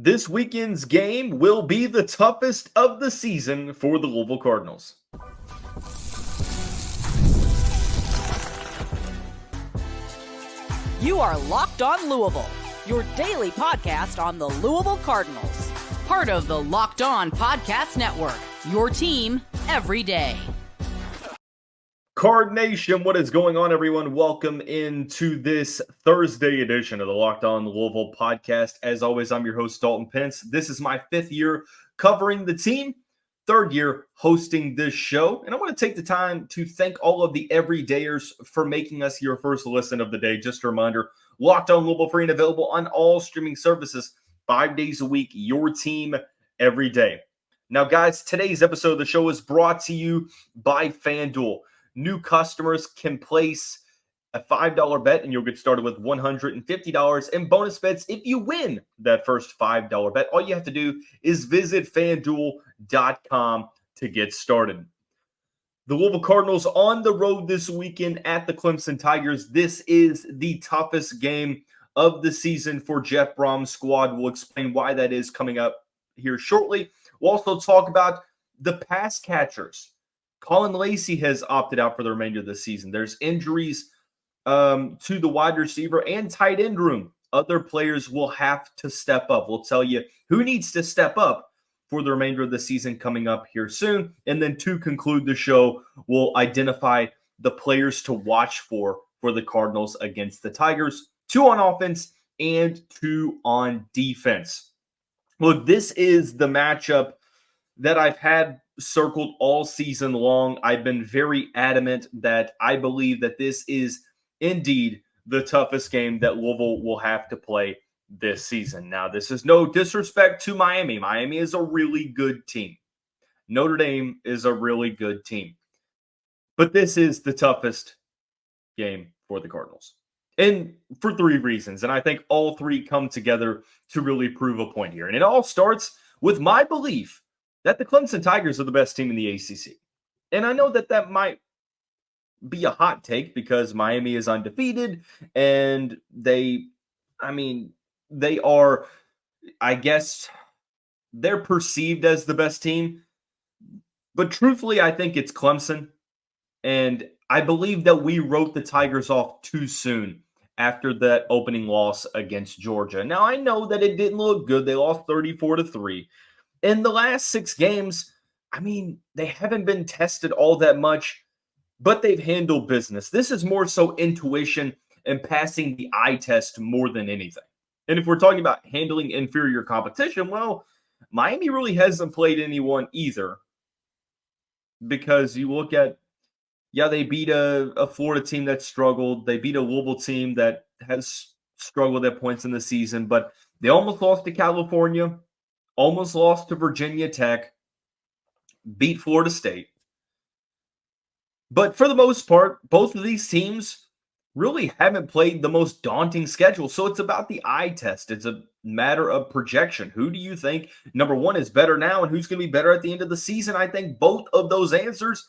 This weekend's game will be the toughest of the season for the Louisville Cardinals. You are Locked On Louisville, your daily podcast on the Louisville Cardinals. Part of the Locked On Podcast Network, your team every day. Card Nation, what is going on, everyone? Welcome into this Thursday edition of the Locked On Louisville podcast. As always, I'm your host, Dalton Pence. This is my fifth year covering the team, third year hosting this show. And I want to take the time to thank all of the everydayers for making us your first listen of the day. Just a reminder, Locked On Louisville, free and available on all streaming services, 5 days a week, your team every day. Now, guys, today's episode of the show is brought to you by FanDuel. New customers can place a $5 bet and you'll get started with $150 in bonus bets if you win that first $5 bet. All you have to do is visit FanDuel.com to get started. The Louisville Cardinals on the road this weekend at the Clemson Tigers. This is the toughest game of the season for Jeff Brom's squad. We'll explain why that is coming up here shortly. We'll also talk about the pass catchers. Colin Lacey has opted out for the remainder of the season. There's injuries to the wide receiver and tight end room. Other players will have to step up. We'll tell you who needs to step up for the remainder of the season coming up here soon. And then to conclude the show, we'll identify the players to watch for the Cardinals against the Tigers. 2 on offense and 2 on defense. Look, this is the matchup that I've had circled all season long. I've been very adamant that I believe that this is indeed the toughest game that Louisville will have to play this season. Now, this is no disrespect to Miami. Miami is a really good team. Notre Dame is a really good team. But this is the toughest game for the Cardinals. And for 3 reasons. And I think all 3 come together to really prove a point here. And it all starts with my belief that the Clemson Tigers are the best team in the ACC. And I know that that might be a hot take because Miami is undefeated and they are, I guess, they're perceived as the best team. But truthfully, I think it's Clemson. And I believe that we wrote the Tigers off too soon after that opening loss against Georgia. Now, I know that it didn't look good. They lost 34-3. In the last 6 games, they haven't been tested all that much, but they've handled business. This is more so intuition and passing the eye test more than anything. And if we're talking about handling inferior competition, well, Miami really hasn't played anyone either. Because you look at, they beat a Florida team that struggled. They beat a Louisville team that has struggled at points in the season, but they almost lost to California. Almost lost to Virginia Tech, beat Florida State. But for the most part, both of these teams really haven't played the most daunting schedule. So it's about the eye test. It's a matter of projection. Who do you think, number one, is better now and who's going to be better at the end of the season? I think both of those answers,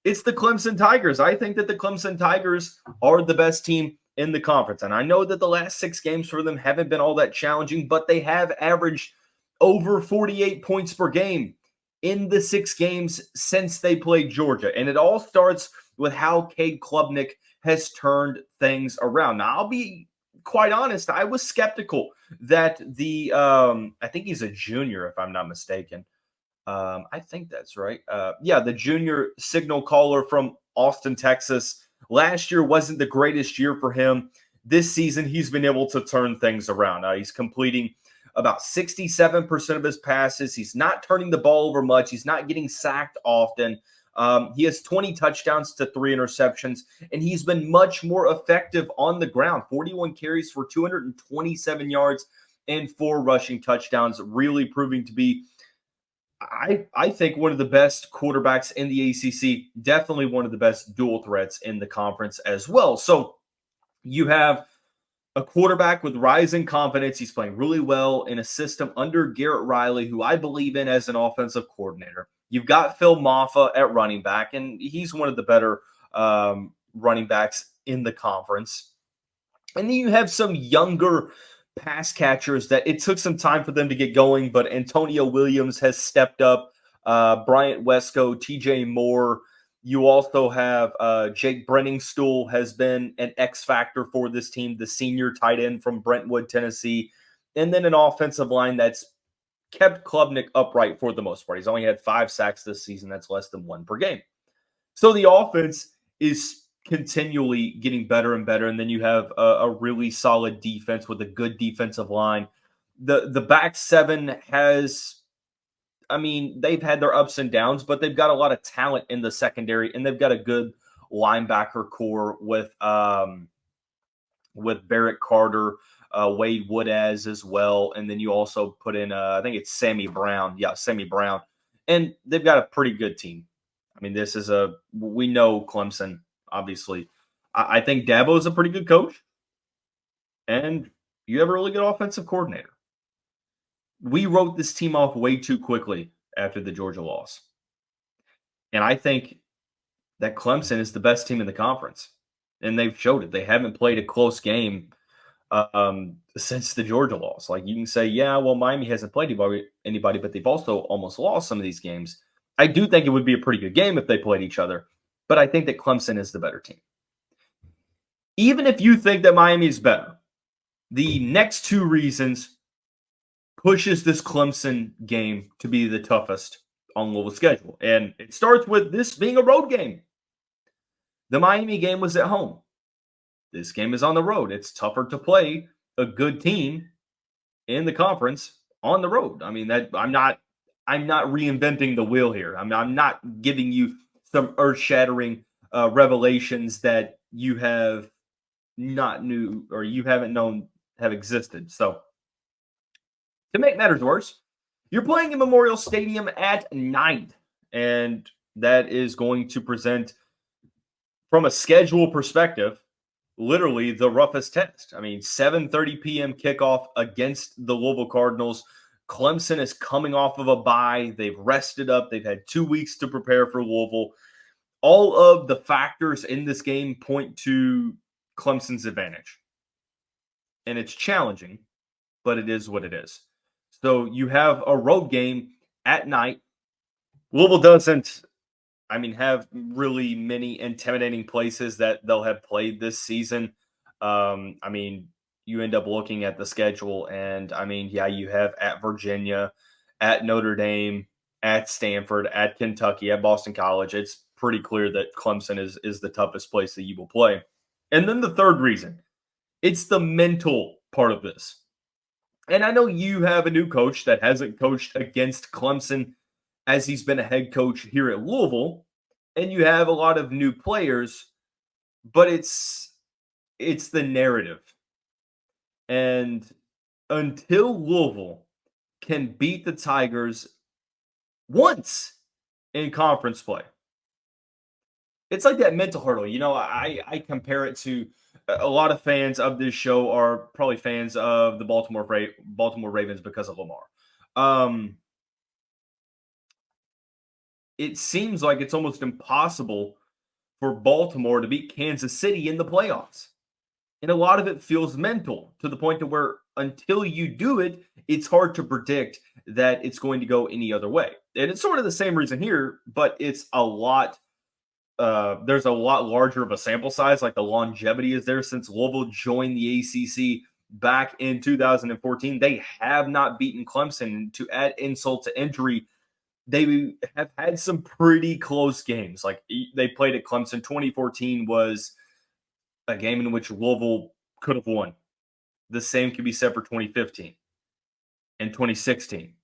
it's the Clemson Tigers. I think that the Clemson Tigers are the best team in the conference. And I know that the last 6 games for them haven't been all that challenging, but they have averaged over 48 points per game in the 6 games since they played Georgia. And it all starts with how Cade Klubnik has turned things around. Now, I'll be quite honest, I was skeptical that I think he's a junior, if I'm not mistaken. I think that's right. The junior signal caller from Austin, Texas. Last year wasn't the greatest year for him. This season, he's been able to turn things around. He's completing about 67% of his passes. He's not turning the ball over much. He's not getting sacked often. He has 20 touchdowns to 3 interceptions, and he's been much more effective on the ground. 41 carries for 227 yards and 4 rushing touchdowns, really proving to be, I think, one of the best quarterbacks in the ACC, definitely one of the best dual threats in the conference as well. So you have a quarterback with rising confidence. He's playing really well in a system under Garrett Riley, who I believe in as an offensive coordinator. You've got Phil Maffa at running back, and he's one of the better running backs in the conference. And then you have some younger pass catchers that it took some time for them to get going, but Antonio Williams has stepped up. Bryant Wesco, TJ Moore. You also have Jake Brenningstool has been an X factor for this team, the senior tight end from Brentwood, Tennessee. And then an offensive line that's kept Klubnik upright for the most part. He's only had 5 sacks this season. That's less than 1 per game. So the offense is continually getting better and better. And then you have a really solid defense with a good defensive line. The back seven has, I mean, they've had their ups and downs, but they've got a lot of talent in the secondary, and they've got a good linebacker core with Barrett Carter, Wade Woodaz as well. And then you also put in, I think it's Sammy Brown. Yeah, Sammy Brown. And they've got a pretty good team. I mean, we know Clemson, obviously. I think Dabo is a pretty good coach. And you have a really good offensive coordinator. We wrote this team off way too quickly after the Georgia loss. And I think that Clemson is the best team in the conference. And they've showed it. They haven't played a close game since the Georgia loss. Like, you can say, yeah, well, Miami hasn't played anybody, but they've also almost lost some of these games. I do think it would be a pretty good game if they played each other, but I think that Clemson is the better team. Even if you think that Miami is better, the next 2 reasons pushes this Clemson game to be the toughest on Louisville's schedule. And it starts with this being a road game. The Miami game was at home. This game is on the road. It's tougher to play a good team in the conference on the road. I mean, I'm not reinventing the wheel here. I'm not giving you some earth-shattering revelations that you have not knew or you haven't known have existed. So, to make matters worse, you're playing in Memorial Stadium at night, and that is going to present, from a schedule perspective, literally the roughest test. I mean, 7:30 p.m. kickoff against the Louisville Cardinals. Clemson is coming off of a bye. They've rested up. They've had 2 weeks to prepare for Louisville. All of the factors in this game point to Clemson's advantage. And it's challenging, but it is what it is. So you have a road game at night. Louisville doesn't, have really many intimidating places that they'll have played this season. You end up looking at the schedule and, you have at Virginia, at Notre Dame, at Stanford, at Kentucky, at Boston College. It's pretty clear that Clemson is the toughest place that you will play. And then the third reason, it's the mental part of this. And I know you have a new coach that hasn't coached against Clemson as he's been a head coach here at Louisville, and you have a lot of new players, but it's the narrative. And until Louisville can beat the Tigers once in conference play, it's like that mental hurdle. I compare it to a lot of fans of this show are probably fans of the Baltimore Ravens because of Lamar. It seems like it's almost impossible for Baltimore to beat Kansas City in the playoffs. And a lot of it feels mental to the point to where until you do it, it's hard to predict that it's going to go any other way. And it's sort of the same reason here, but it's a lot. There's a lot larger of a sample size. Like, the longevity is there since Louisville joined the ACC back in 2014. They have not beaten Clemson. To add insult to injury, they have had some pretty close games. Like, they played at Clemson. 2014 was a game in which Louisville could have won. The same could be said for 2015 and 2016.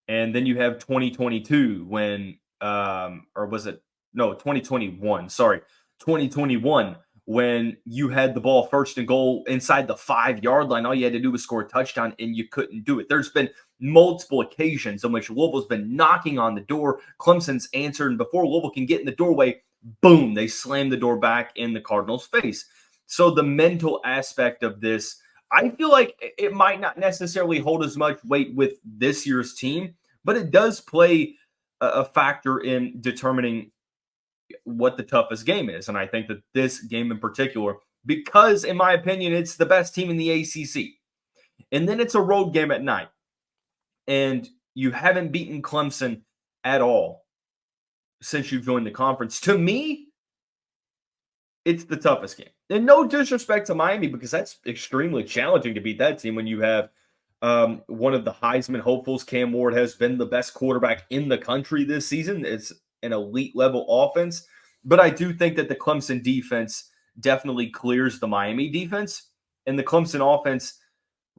And then you have 2022 when, 2021. Sorry, 2021 when you had the ball first and goal inside the 5-yard line. All you had to do was score a touchdown, and you couldn't do it. There's been multiple occasions in which Louisville's been knocking on the door. Clemson's answered, and before Louisville can get in the doorway, boom, they slam the door back in the Cardinals' face. So the mental aspect of this, I feel like it might not necessarily hold as much weight with this year's team, but it does play a factor in determining what the toughest game is. And I think that this game in particular, because in my opinion, it's the best team in the ACC. And then it's a road game at night. And you haven't beaten Clemson at all since you've joined the conference. To me, it's the toughest game. And no disrespect to Miami, because that's extremely challenging to beat that team when you have one of the Heisman hopefuls. Cam Ward has been the best quarterback in the country this season. It's an elite level offense. But I do think that the Clemson defense definitely clears the Miami defense. And the Clemson offense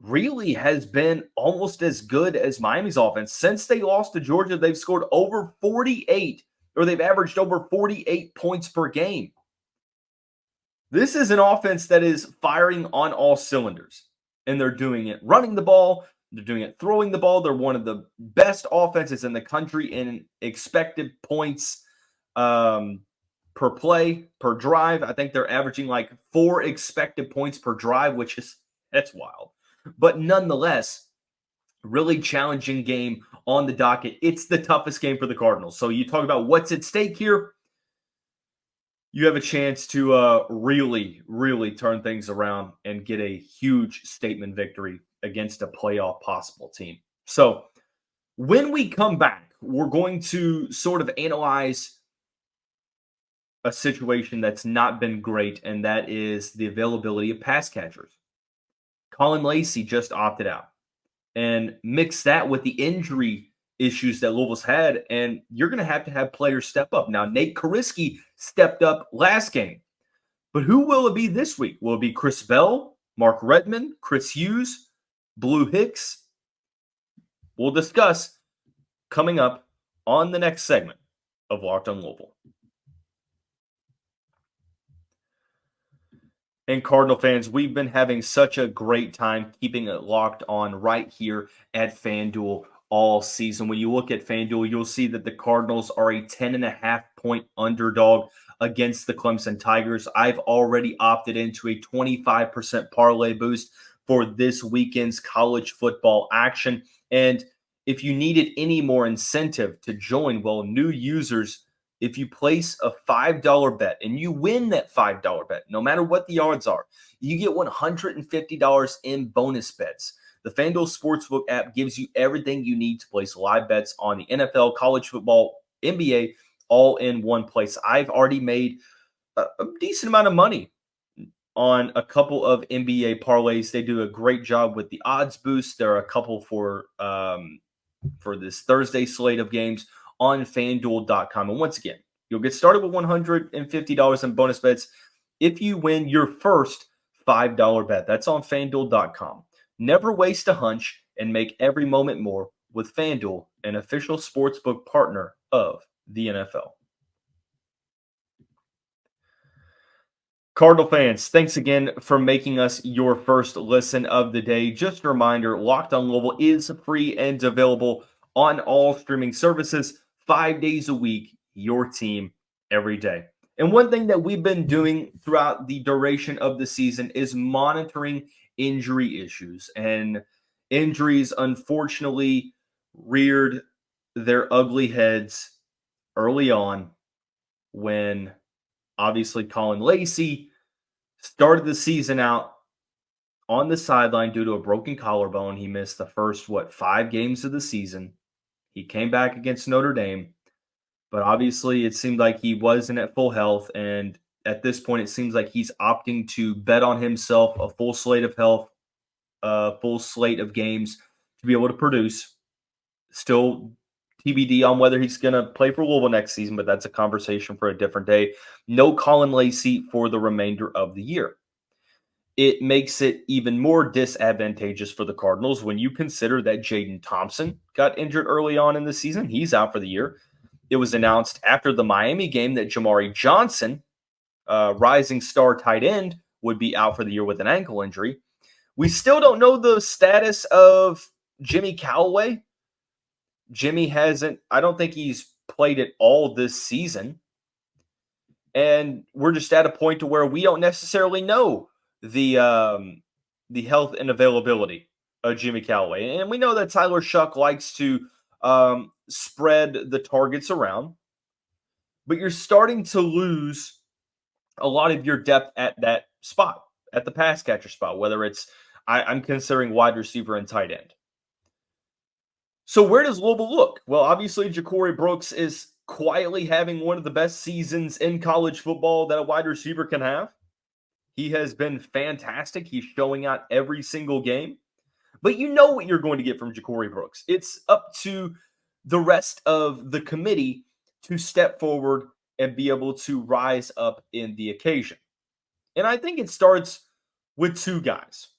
really has been almost as good as Miami's offense. Since they lost to Georgia, they've scored over 48, or they've averaged over 48 points per game. This is an offense that is firing on all cylinders, and they're doing it running the ball. They're doing it throwing the ball. They're one of the best offenses in the country in expected points per play, per drive. I think they're averaging like 4 expected points per drive, that's wild. But nonetheless, really challenging game on the docket. It's the toughest game for the Cardinals. So you talk about what's at stake here. You have a chance to really, really turn things around and get a huge statement victory against a playoff possible team. So when we come back, we're going to sort of analyze a situation that's not been great, and that is the availability of pass catchers. Colin Lacey just opted out. And mix that with the injury issues that Louisville's had, and you're going to have players step up. Now, Nate Kariski stepped up last game, but who will it be this week? Will it be Chris Bell, Mark Redmond, Chris Hughes, Blue Hicks? We'll discuss coming up on the next segment of Locked On Louisville. And Cardinal fans, we've been having such a great time keeping it locked on right here at FanDuel all season. When you look at FanDuel, you'll see that the Cardinals are a 10.5-point underdog against the Clemson Tigers. I've already opted into a 25% parlay boost for this weekend's college football action. And if you needed any more incentive to join, well, new users, if you place a $5 bet and you win that $5 bet, no matter what the odds are, you get $150 in bonus bets. The FanDuel Sportsbook app gives you everything you need to place live bets on the NFL, college football, NBA, all in one place. I've already made a decent amount of money on a couple of NBA parlays. They do a great job with the odds boost. There are a couple for this Thursday slate of games on FanDuel.com. And once again, you'll get started with $150 in bonus bets if you win your first $5 bet. That's on FanDuel.com. Never waste a hunch and make every moment more with FanDuel, an official sportsbook partner of the NFL. Cardinal fans, thanks again for making us your first listen of the day. Just a reminder, Locked On Louisville is free and available on all streaming services 5 days a week, your team every day. And one thing that we've been doing throughout the duration of the season is monitoring injury issues. And injuries, unfortunately, reared their ugly heads early on when obviously Colin Lacey started the season out on the sideline due to a broken collarbone. He missed the first, 5 games of the season. He came back against Notre Dame, but obviously it seemed like he wasn't at full health. And at this point, it seems like he's opting to bet on himself a full slate of health, a full slate of games to be able to produce. Still TBD on whether he's going to play for Louisville next season, but that's a conversation for a different day. No Colin Lacey for the remainder of the year. It makes it even more disadvantageous for the Cardinals when you consider that Jaden Thompson got injured early on in the season. He's out for the year. It was announced after the Miami game that Jamari Johnson, rising star tight end, would be out for the year with an ankle injury. We still don't know the status of Jimmy Callaway. I don't think he's played at all this season. And we're just at a point to where we don't necessarily know the health and availability of Jimmy Callaway. And we know that Tyler Shough likes to spread the targets around, but you're starting to lose a lot of your depth at that spot, at the pass catcher spot, whether it's I'm considering wide receiver and tight end. So where does Louisville look? Well, obviously, Ja'Cory Brooks is quietly having one of the best seasons in college football that a wide receiver can have. He has been fantastic. He's showing out every single game. But you know what you're going to get from Ja'Cory Brooks. It's up to the rest of the committee to step forward and be able to rise up in the occasion. And I think it starts with two guys,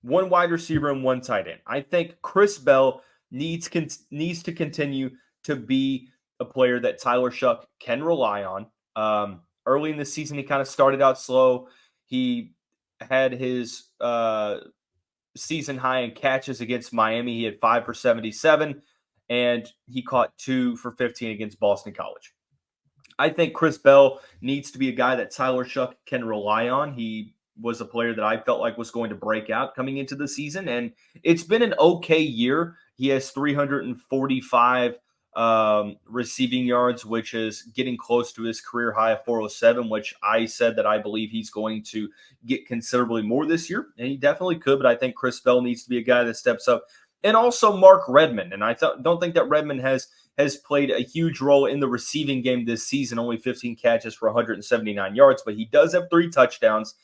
one wide receiver and one tight end. I think Chris Bell needs to continue to be a player that Tyler Shough can rely on. Early in the season, he kind of started out slow. He had his season high in catches against Miami. He had 5 for 77, and he caught 2 for 15 against Boston College. I think Chris Bell needs to be a guy that Tyler Shough can rely on. He was a player that I felt like was going to break out coming into the season, and it's been an okay year. He has 345 receiving yards, which is getting close to his career high of 407, which I said that I believe he's going to get considerably more this year, and he definitely could, but I think Chris Bell needs to be a guy that steps up. And also Mark Redmond, and I don't think that Redmond has played a huge role in the receiving game this season, only 15 catches for 179 yards, but he does have 3 touchdowns.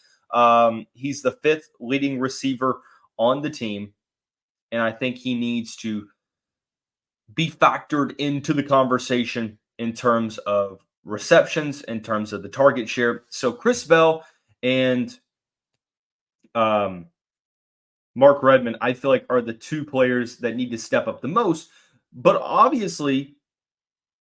He's the 5th leading receiver on the team, and I think he needs to be factored into the conversation in terms of receptions, in terms of the target share. So Chris Bell and Mark Redmond, I feel like, are the 2 players that need to step up the most. But obviously,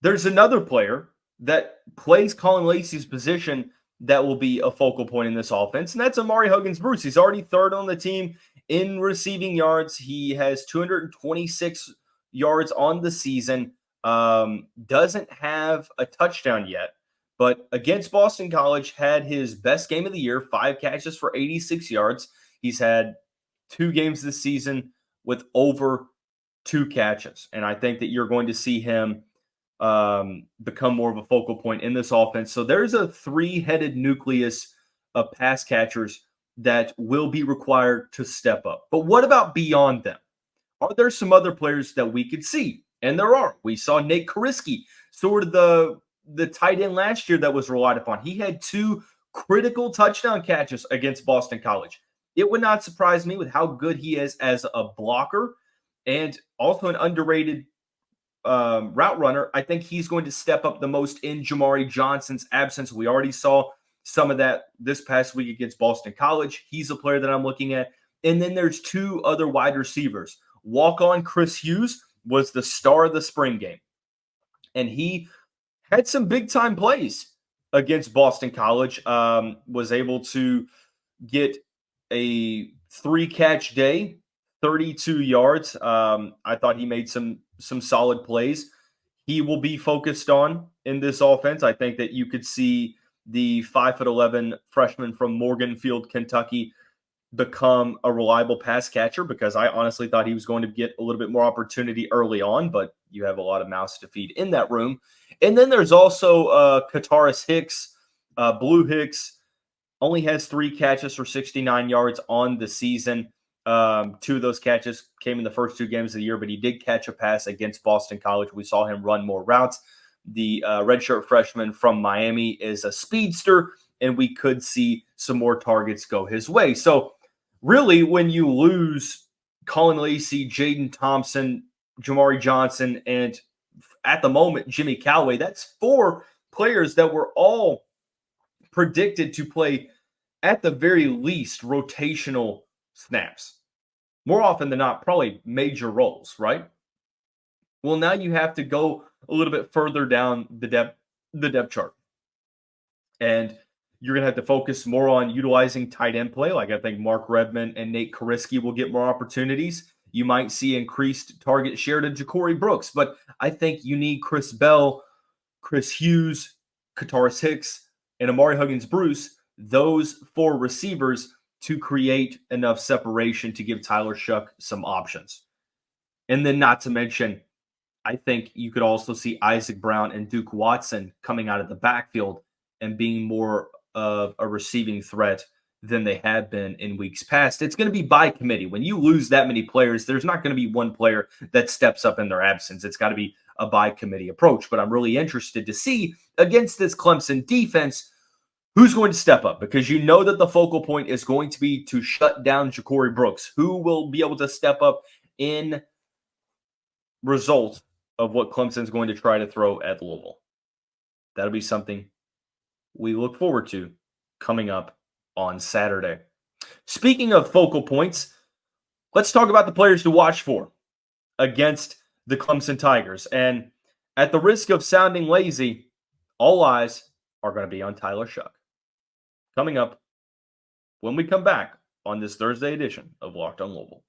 there's another player that plays Colin Lacey's position that will be a focal point in this offense, and that's Amari Huggins-Bruce. He's already 3rd on the team in receiving yards. He has 226 yards on the season, doesn't have a touchdown yet, but against Boston College had his best game of the year, 5 catches for 86 yards. He's had 2 games this season with over 2 catches, and I think that you're going to see him become more of a focal point in this offense. So there's a 3-headed nucleus of pass catchers that will be required to step up. But what about beyond them? Are there some other players that we could see? And there are. We saw Nate Kariski, sort of the tight end last year that was relied upon. He had 2 critical touchdown catches against Boston College. It would not surprise me with how good he is as a blocker and also an underrated route runner. I think he's going to step up the most in Jamari Johnson's absence. We already saw some of that this past week against Boston College. He's a player that I'm looking at. And then there's 2 other wide receivers. Walk-on Chris Hughes was the star of the spring game, and he had some big-time plays against Boston College, was able to get a 3-catch day, 32 yards. I thought he made some solid plays. He will be focused on in this offense. I think that you could see the 5'11" freshman from Morganfield, Kentucky, become a reliable pass catcher, because I honestly thought he was going to get a little bit more opportunity early on, but you have a lot of mouths to feed in that room. And then there's also Kataris Hicks. Blue Hicks only has 3 catches for 69 yards on the season. 2 of those catches came in the first 2 games of the year, but he did catch a pass against Boston College. We saw him run more routes. The redshirt freshman from Miami is a speedster, and we could see some more targets go his way. So really, when you lose Colin Lacey, Jaden Thompson, Jamari Johnson, and at the moment, Jimmy Callaway, that's 4 players that were all predicted to play at the very least rotational snaps. More often than not, probably major roles, right? Well, now you have to go a little bit further down the depth chart. And you're going to have to focus more on utilizing tight end play. Like, I think Mark Redmond and Nate Kariski will get more opportunities. You might see increased target share to Ja'Cory Brooks, but I think you need Chris Bell, Chris Hughes, Kataris Hicks, and Amari Huggins-Bruce, those 4 receivers, to create enough separation to give Tyler Shough some options. And then, not to mention, I think you could also see Isaac Brown and Duke Watson coming out of the backfield and being more of a receiving threat than they have been in weeks past. It's going to be by committee. When you lose that many players, there's not going to be one player that steps up in their absence. It's got to be a by committee approach. But I'm really interested to see against this Clemson defense who's going to step up, because you know that the focal point is going to be to shut down Ja'Cory Brooks. Who will be able to step up in result of what Clemson's going to try to throw at Louisville? That'll be something we look forward to coming up on Saturday. Speaking of focal points, let's talk about the players to watch for against the Clemson Tigers. And at the risk of sounding lazy, all eyes are going to be on Tyler Shough. Coming up when we come back on this Thursday edition of Locked On Louisville.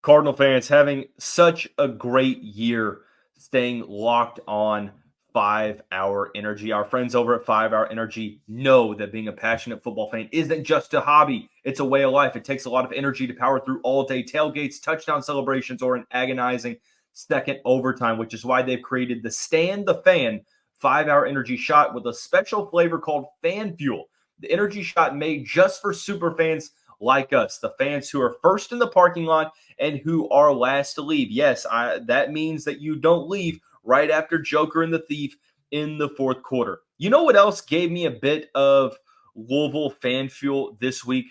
Cardinal fans having such a great year staying locked on 5 Hour Energy. Our friends over at 5 Hour Energy know that being a passionate football fan isn't just a hobby. It's a way of life. It takes a lot of energy to power through all-day tailgates, touchdown celebrations, or an agonizing second overtime, which is why they've created the Stand the Fan 5 Hour Energy Shot with a special flavor called Fan Fuel. The energy shot made just for super fans like us, the fans who are first in the parking lot and who are last to leave. Yes, that means that you don't leave right after Joker and the Thief in the fourth quarter. You know what else gave me a bit of Louisville fan fuel this week?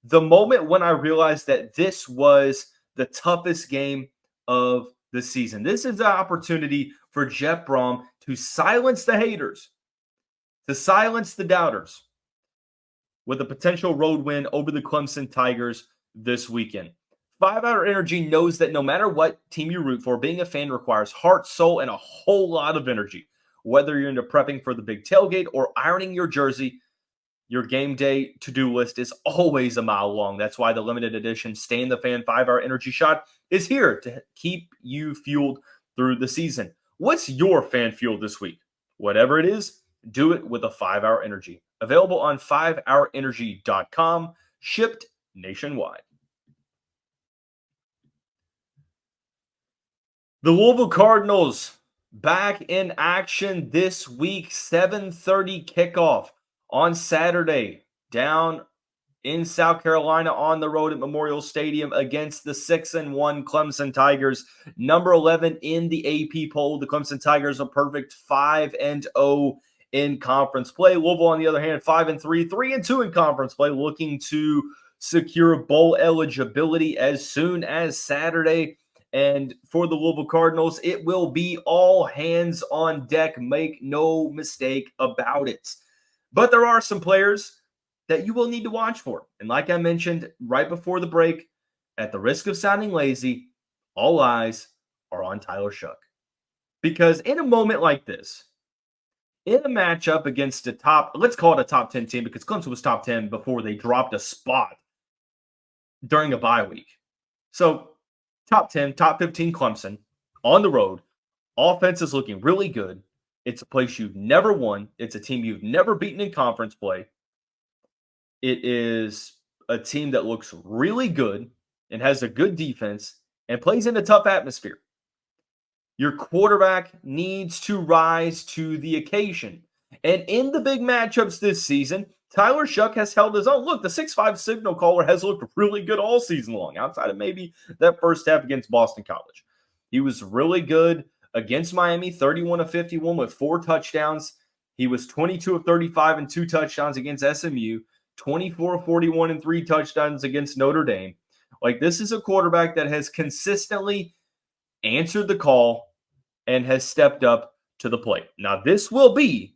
The moment when I realized that this was the toughest game of the season. This is an opportunity for Jeff Brom to silence the haters, to silence the doubters, with a potential road win over the Clemson Tigers this weekend. 5 Hour Energy knows that no matter what team you root for, being a fan requires heart, soul, and a whole lot of energy. Whether you're into prepping for the big tailgate or ironing your jersey, your game day to-do list is always a mile long. That's why the limited edition Stand the Fan 5 Hour Energy Shot is here to keep you fueled through the season. What's your fan fuel this week? Whatever it is, do it with a 5 Hour Energy. Available on 5hourenergy.com, shipped nationwide. The Louisville Cardinals back in action this week, 7:30 kickoff on Saturday down in South Carolina on the road at Memorial Stadium against the 6-1 Clemson Tigers, number 11 in the AP poll. The Clemson Tigers are perfect 5-0 in conference play. Louisville, on the other hand, 5-3, 3-2 in conference play, looking to secure bowl eligibility as soon as Saturday. And for the Louisville Cardinals, it will be all hands on deck. Make no mistake about it. But there are some players that you will need to watch for. And like I mentioned right before the break, at the risk of sounding lazy, all eyes are on Tyler Shough. Because in a moment like this, in a matchup against a let's call it a top 10 team, because Clemson was top 10 before they dropped a spot during a bye week. So top 10, top 15 Clemson on the road. Offense is looking really good. It's a place you've never won. It's a team you've never beaten in conference play. It is a team that looks really good and has a good defense and plays in a tough atmosphere. Your quarterback needs to rise to the occasion. And in the big matchups this season, Tyler Shough has held his own. Look, the 6'5 signal caller has looked really good all season long, outside of maybe that first half against Boston College. He was really good against Miami, 31 of 51 with 4 touchdowns. He was 22 of 35 and 2 touchdowns against SMU, 24 of 41 and 3 touchdowns against Notre Dame. Like, this is a quarterback that has consistently answered the call and has stepped up to the plate. Now, this will be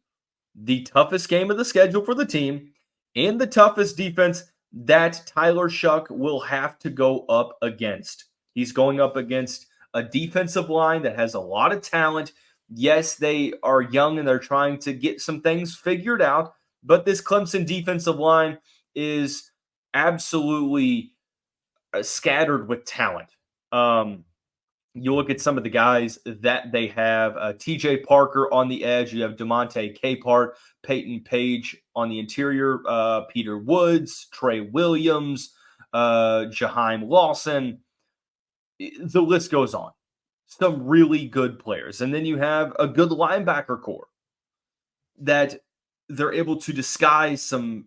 the toughest game of the schedule for the team and the toughest defense that Tyler Shough will have to go up against. He's going up against a defensive line that has a lot of talent. Yes, they are young and they're trying to get some things figured out, but this Clemson defensive line is absolutely scattered with talent. You look at some of the guys that they have, TJ Parker on the edge. You have DeMonte Capehart, Peyton Page on the interior, Peter Woods, Trey Williams, Jaheim Lawson. The list goes on. Some really good players. And then you have a good linebacker core that they're able to disguise some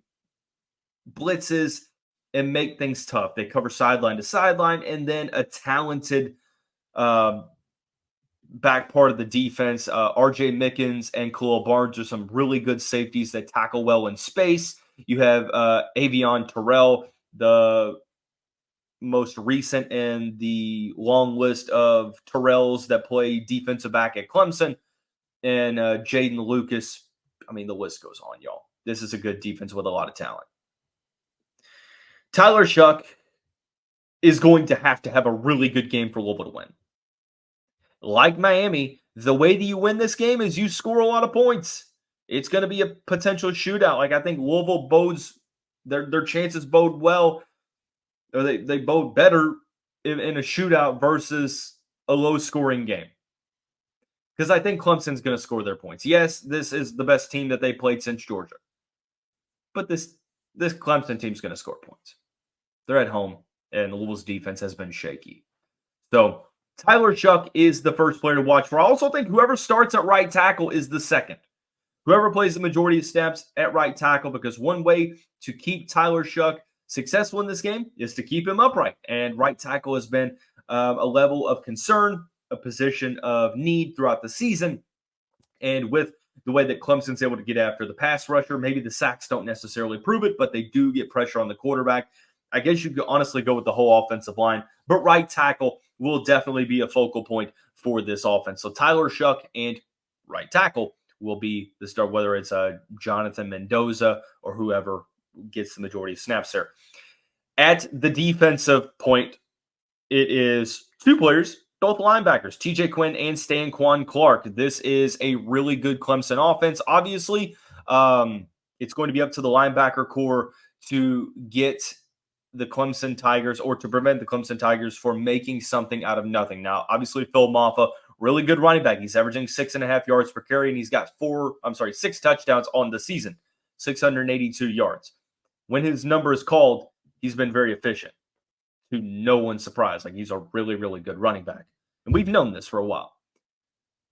blitzes and make things tough. They cover sideline to sideline, and then a talented back part of the defense. RJ Mickens and Khalil Barnes are some really good safeties that tackle well in space. You have Avion Terrell, the most recent in the long list of Terrells that play defensive back at Clemson, and Jaden Lucas. I mean, the list goes on, y'all. This is a good defense with a lot of talent. Tyler Shough is going to have a really good game for Louisville to win. Like Miami, the way that you win this game is you score a lot of points. It's going to be a potential shootout. Like, I think Louisville bodes, their chances bode well, or they bode better in a shootout versus a low-scoring game. Because I think Clemson's going to score their points. Yes, this is the best team that they played since Georgia. But this Clemson team's going to score points. They're at home, and Louisville's defense has been shaky. So Tyler Shough is the first player to watch for. I also think whoever starts at right tackle is the second. Whoever plays the majority of snaps at right tackle, because one way to keep Tyler Shough successful in this game is to keep him upright. And right tackle has been a level of concern, a position of need throughout the season. And with the way that Clemson's able to get after the pass rusher, maybe the sacks don't necessarily prove it, but they do get pressure on the quarterback. I guess you could honestly go with the whole offensive line, but right tackle will definitely be a focal point for this offense. So Tyler Shough and right tackle will be the start, whether it's Jonathan Mendoza or whoever gets the majority of snaps there. At the defensive point, it is two players, both linebackers, TJ Quinn and Stanquan Clark. This is a really good Clemson offense. Obviously, it's going to be up to the linebacker core to get the Clemson Tigers, or to prevent the Clemson Tigers from making something out of nothing. Now, obviously, Phil Maffa, really good running back. He's averaging 6.5 yards per carry, and he's got 6 touchdowns on the season, 682 yards. When his number is called, he's been very efficient, to no one's surprise. Like, he's a really, really good running back. And we've known this for a while.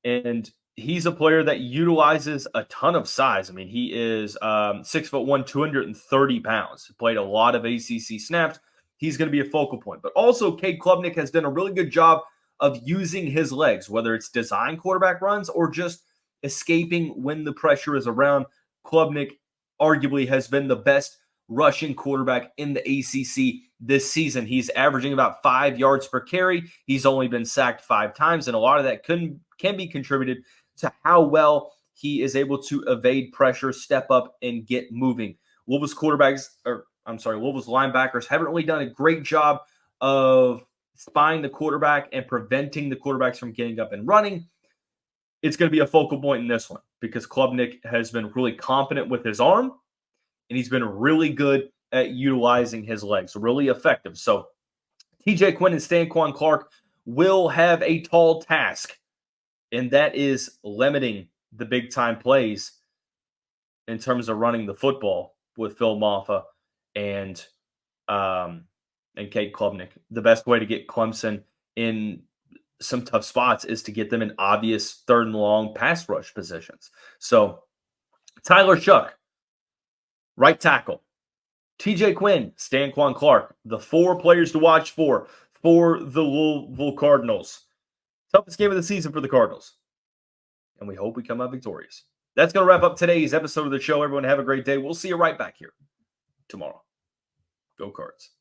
And he's a player that utilizes a ton of size. I mean, he is 6'1", 230 pounds. He played a lot of ACC snaps. He's going to be a focal point. But also, Cade Klubnik has done a really good job of using his legs, whether it's design quarterback runs or just escaping when the pressure is around. Klubnik arguably has been the best rushing quarterback in the ACC this season. He's averaging about 5 yards per carry. He's only been sacked 5 times, and a lot of that can be contributed to how well he is able to evade pressure, step up, and get moving. Louisville's linebackers haven't really done a great job of spying the quarterback and preventing the quarterbacks from getting up and running. It's going to be a focal point in this one because Klubnik has been really confident with his arm, and he's been really good at utilizing his legs, really effective. So TJ Quinn and Stanquan Clark will have a tall task, and that is limiting the big-time plays in terms of running the football with Phil Maffa and Cade Klubnik. The best way to get Clemson in some tough spots is to get them in obvious third and long pass rush positions. So Tyler Shough, right tackle. TJ Quinn, Stanquan Clark, the 4 players to watch for the Louisville Cardinals. Toughest game of the season for the Cardinals. And we hope we come out victorious. That's going to wrap up today's episode of the show. Everyone have a great day. We'll see you right back here tomorrow. Go Cards.